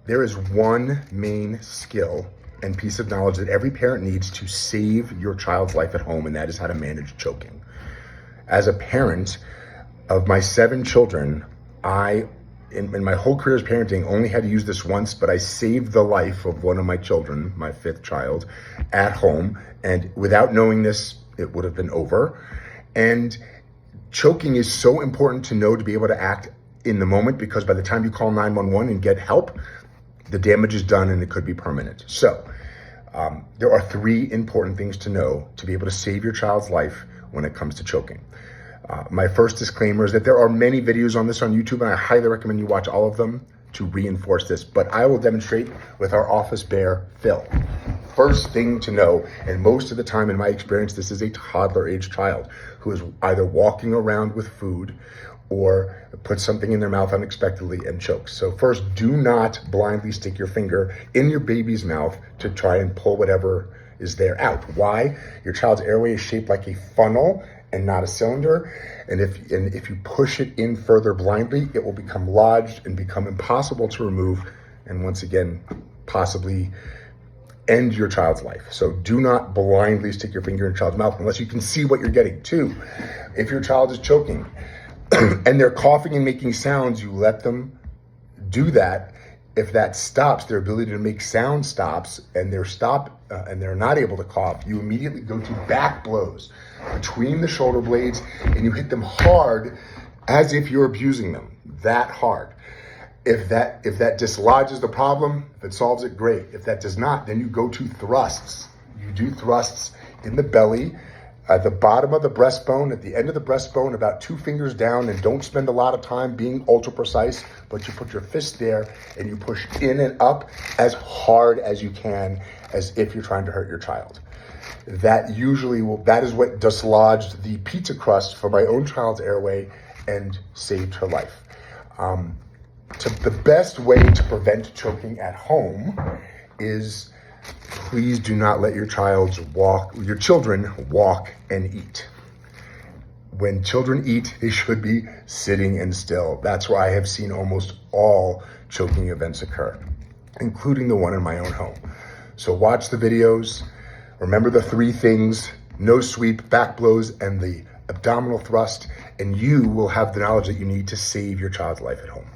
There is one main skill and piece of knowledge that every parent needs to save your child's life at home, and that is how to manage choking. As a parent of my 7 children, in my whole career as parenting, only had to use this once, but I saved the life of one of my children, my 5th child, at home. And without knowing this, it would have been over. And choking is so important to know, to be able to act in the moment, because by the time you call 911 and get help, the damage is done and it could be permanent. So there are 3 important things to know to be able to save your child's life when it comes to choking. My first disclaimer is that there are many videos on this on YouTube, and I highly recommend you watch all of them to reinforce this, but I will demonstrate with our office bear, Phil. First thing to know, and most of the time in my experience, this is a toddler-age child who is either walking around with food or puts something in their mouth unexpectedly and chokes. So first, do not blindly stick your finger in your baby's mouth to try and pull whatever is there out. Why? Your child's airway is shaped like a funnel and not a cylinder. And if you push it in further blindly, it will become lodged and become impossible to remove. And once again, possibly end your child's life. So do not blindly stick your finger in your child's mouth unless you can see what you're getting. 2, if your child is choking and they're coughing and making sounds, you let them do that. If that stops, their ability to make sound stops, and they're not able to cough, you immediately go to back blows between the shoulder blades, and you hit them hard as if you're abusing them, that hard. If that dislodges the problem, if it solves it, great. If that does not, then you go to thrusts. You do thrusts in the belly, at the bottom of the breastbone, at the end of the breastbone, about 2 fingers down, and don't spend a lot of time being ultra precise, but you put your fist there and you push in and up as hard as you can, as if you're trying to hurt your child. That is what dislodged the pizza crust for my own child's airway and saved her life. The best way to prevent choking at home is, please do not let your children walk and eat. When children eat, they should be sitting and still. That's why I have seen almost all choking events occur, including the one in my own home. So watch the videos. Remember the 3 things: no sweep, back blows, and the abdominal thrust, and you will have the knowledge that you need to save your child's life at home.